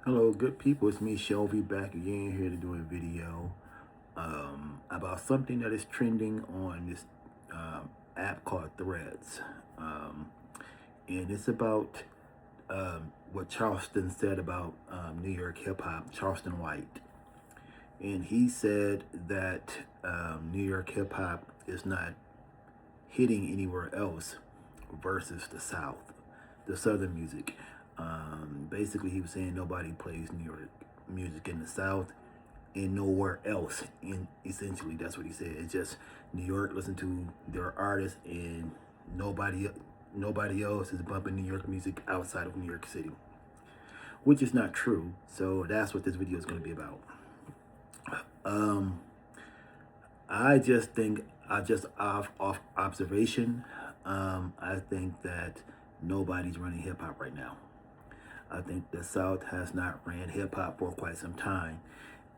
Hello, good people. It's me, Shelby, back again here to do a video about something that is trending on this app called Threads. Um, and it's about what Charleston said about New York hip hop, Charleston White. And he said that New York hip hop is not hitting anywhere else versus the South, the Southern music. Basically, he was saying nobody plays New York music in the South and nowhere else. And essentially, that's what he said. It's just New York listen to their artists, and nobody else is bumping New York music outside of New York City, which is not true. So that's what this video is going to be about. Um, I just think, off observation, I think that nobody's running hip hop right now. I think the South has not ran hip hop for quite some time,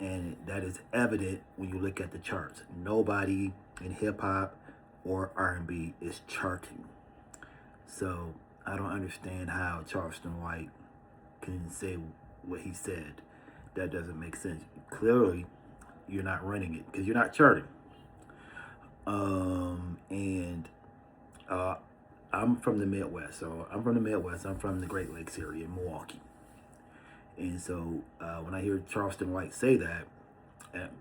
and that is evident when you look at the charts. Nobody in hip hop or R&B is charting. So I don't understand how Charleston White can say what he said. That doesn't make sense. Clearly, you're not running it because you're not charting. And I'm from the Midwest, I'm from the Great Lakes area in Milwaukee. And so when I hear Charleston White say that,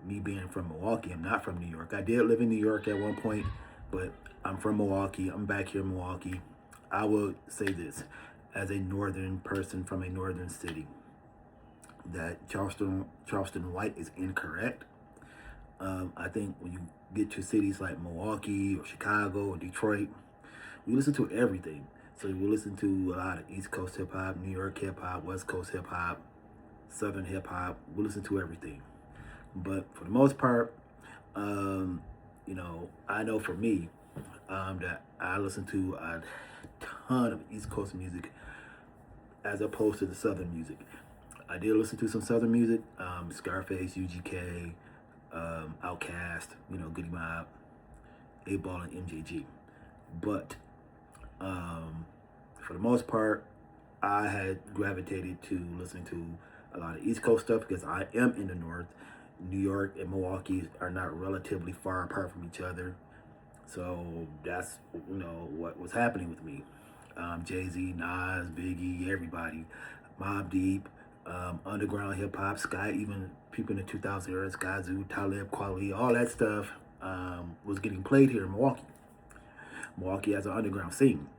me being from Milwaukee, I'm not from New York. I did live in New York at one point, but I'm from Milwaukee. I'm back here in Milwaukee. I will say this, as a northern person from a northern city, that Charleston White is incorrect. I think when you get to cities like Milwaukee or Chicago or Detroit, we listen to everything. So we listen to a lot of East Coast hip hop, New York hip hop, West Coast hip hop, Southern hip hop. We listen to everything. But for the most part, I know for me that I listen to a ton of East Coast music as opposed to the Southern music. I did listen to some Southern music, Scarface, UGK, Outkast, Goody Mob, 8 Ball, and MJG. But for the most part, I had gravitated to listening to a lot of East Coast stuff because I am in the North. New York and Milwaukee are not relatively far apart from each other. So that's, what was happening with me. Jay-Z, Nas, Biggie, everybody, Mobb Deep, underground hip hop, even people in the 2000s era, Skyzoo, Talib Kweli, all that stuff was getting played here in Milwaukee. Milwaukee has an underground scene.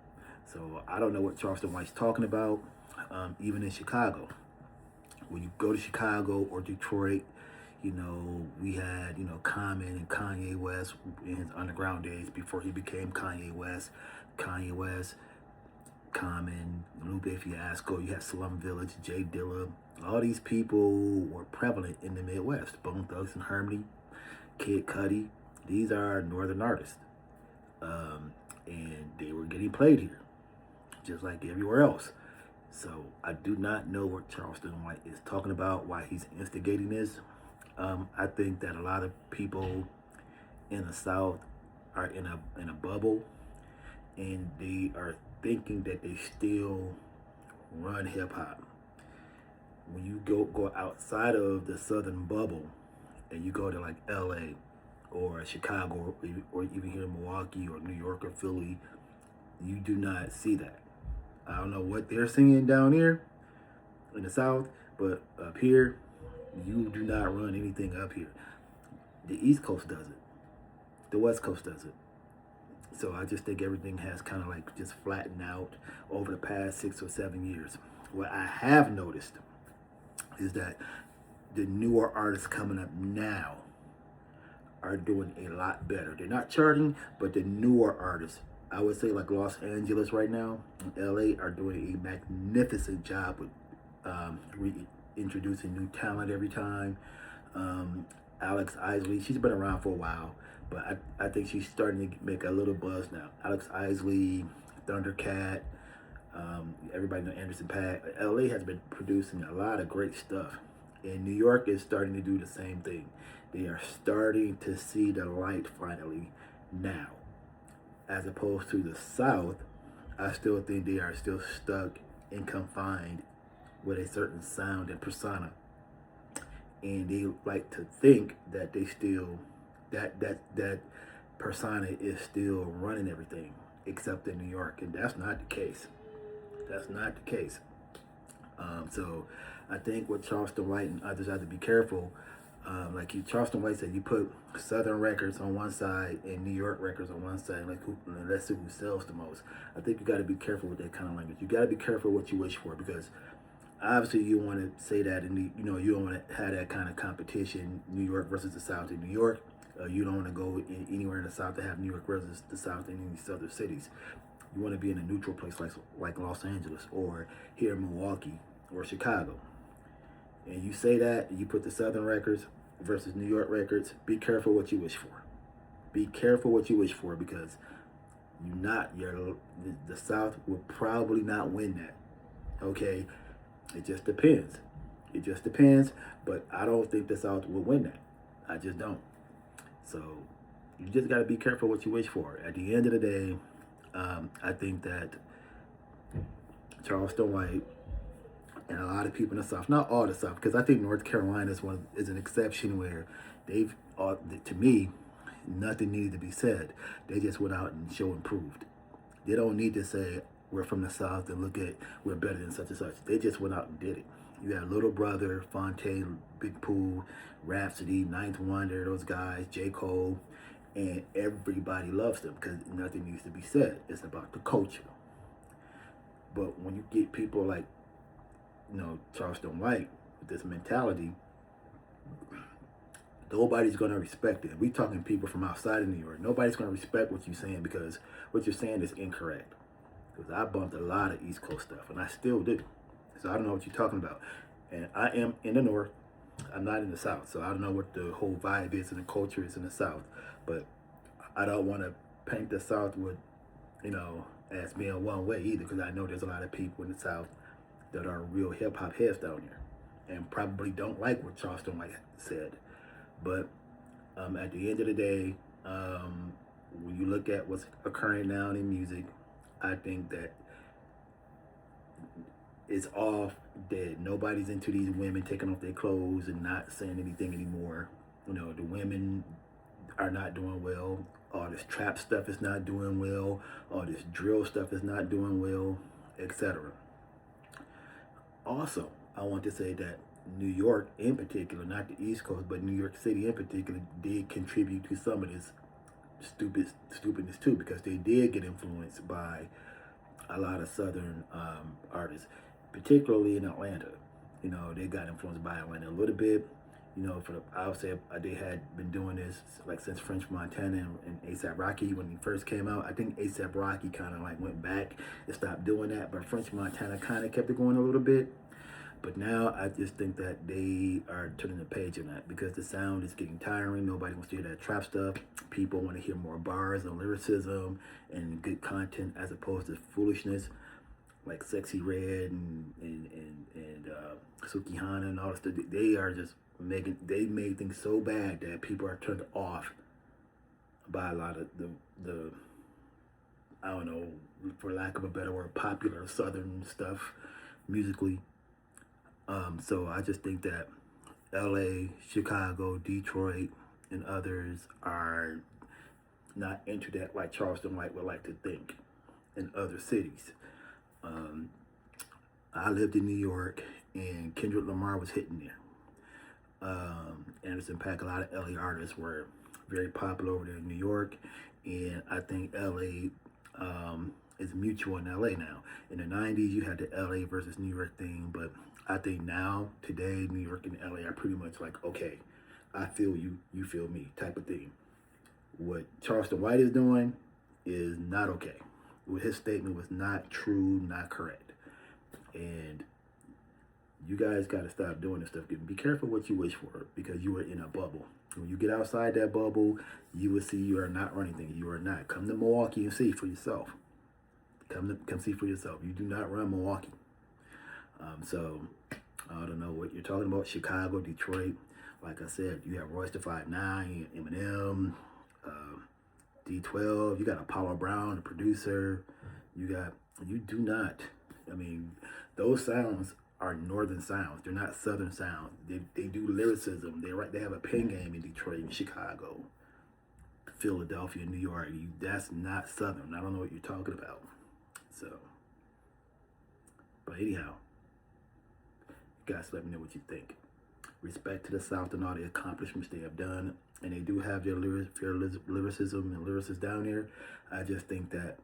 So I don't know what Charleston White's talking about, even in Chicago. When you go to Chicago or Detroit, we had, Common and Kanye West in his underground days before he became Kanye West. Common, Lupe Fiasco, you had Slum Village, Jay Dilla. All these people were prevalent in the Midwest. Bone Thugs and Harmony, Kid Cudi. These are northern artists. And they were getting played here, just like everywhere else. So I do not know what Charleston White is talking about, why he's instigating this. I think that a lot of people in the South are in a bubble, and they are thinking that they still run hip hop. When you go outside of the Southern bubble, and you go to like LA or Chicago or even here in Milwaukee or New York or Philly, you do not see that. I don't know what they're singing down here in the South, but up here, you do not run anything up here. The East Coast does it. The West Coast does it. So I just think everything has kind of like just flattened out over the past 6 or 7 years. What I have noticed is that the newer artists coming up now are doing a lot better. They're not charting, but the newer artists, I would say like Los Angeles right now and LA, are doing a magnificent job with reintroducing new talent every time. Alex Isley, she's been around for a while, but I think she's starting to make a little buzz now. Alex Isley, Thundercat, everybody know Anderson .Paak. LA has been producing a lot of great stuff. And New York is starting to do the same thing. They are starting to see the light finally now. As opposed to the South, I still think they are still stuck and confined with a certain sound and persona, and they like to think that they still that persona is still running everything, except in New York, and that's not the case. That's not the case. So I think with Charleston White and others have to be careful. Charleston White said, you put Southern records on one side and New York records on one side. Let's see who sells the most. I think you got to be careful with that kind of language. You got to be careful what you wish for, because obviously you want to say that, and you don't want to have that kind of competition, New York versus the South. In New York, you don't want to go anywhere in the South to have New York versus the South in any other cities. You want to be in a neutral place like Los Angeles, or here in Milwaukee, or Chicago. And you say that, you put the Southern records versus New York records, be careful what you wish for. Be careful what you wish for, because the South will probably not win that. Okay? It just depends. It just depends, but I don't think the South will win that. I just don't. So you just got to be careful what you wish for. At the end of the day, I think that Charleston White and a lot of people in the South, not all the South, because I think North Carolina is an exception where to me, nothing needed to be said. They just went out and show improved. They don't need to say we're from the South and look at we're better than such and such. They just went out and did it. You had Little Brother, Fontaine, Big Pooh, Rhapsody, Ninth Wonder, those guys, J. Cole, and everybody loves them because nothing needs to be said. It's about the culture. But when you get people like, Charleston White with this mentality, nobody's going to respect it. We talking people from outside of New York. Nobody's going to respect what you're saying, because what you're saying is incorrect. Because I bumped a lot of East Coast stuff, and I still do. So I don't know what you're talking about. And I am in the North. I'm not in the South. So I don't know what the whole vibe is and the culture is in the South. But I don't want to paint the South with, as being one way either, because I know there's a lot of people in the South that are real hip-hop heads down here and probably don't like what Charleston White said. But at the end of the day, when you look at what's occurring now in music, I think that it's off dead. Nobody's into these women taking off their clothes and not saying anything anymore. The women are not doing well. All this trap stuff is not doing well. All this drill stuff is not doing well, etc. Also, I want to say that New York in particular, not the East Coast, but New York City in particular, did contribute to some of this stupidness too, because they did get influenced by a lot of Southern artists, particularly in Atlanta. They got influenced by Atlanta a little bit. I would say they had been doing this like since French Montana and A$AP Rocky when he first came out. I think A$AP Rocky kind of like went back and stopped doing that, but French Montana kind of kept it going a little bit. But now I just think that they are turning the page on that, because the sound is getting tiring. Nobody wants to hear that trap stuff. People want to hear more bars and lyricism and good content, as opposed to foolishness like Sexy Red and Sukihana and all this stuff. They are just they made things so bad that people are turned off by a lot of the I don't know, for lack of a better word, popular Southern stuff musically. So I just think that LA, Chicago, Detroit, and others are not into that like Charleston White would like to think in other cities. I lived in New York, and Kendrick Lamar was hitting there. Anderson .Paak, a lot of LA artists were very popular over there in New York, and I think LA is mutual in LA now. In the 90s, you had the LA versus New York thing, but I think now, today, New York and LA are pretty much like, okay, I feel you, you feel me, type of thing. What Charleston White is doing is not okay. His statement was not true, not correct. And you guys got to stop doing this stuff. Be careful what you wish for, because you are in a bubble. When you get outside that bubble, you will see you are not running things. You are not. Come to Milwaukee and see for yourself. Come see for yourself. You do not run Milwaukee. So I don't know what you're talking about. Chicago, Detroit. Like I said, you have Royce da 5'9", Eminem, D12. You got Apollo Brown, the producer. You do not. I mean, those sounds are northern sounds. They're not southern sounds. They do lyricism. They have a pen game in Detroit and Chicago, Philadelphia, New York. That's not southern. I don't know what you're talking about. So, but anyhow, you guys let me know what you think. Respect to the South and all the accomplishments they have done, and they do have their lyricism and lyricists down there. I just think that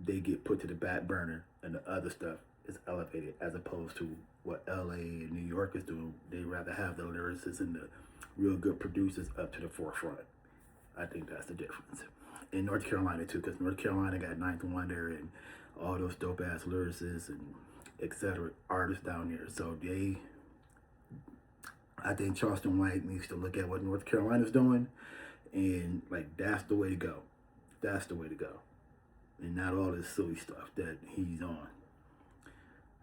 they get put to the back burner, and the other stuff is elevated as opposed to what LA and New York is doing. They rather have the lyricists and the real good producers up to the forefront. I think that's the difference. In North Carolina too, because North Carolina got Ninth Wonder and all those dope ass lyricists and etc. artists down there. So I think Charleston White needs to look at what North Carolina's doing, and like that's the way to go. That's the way to go, and not all this silly stuff that he's on.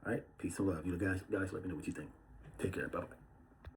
All right, peace and love. You guys let me know what you think. Take care. Bye bye.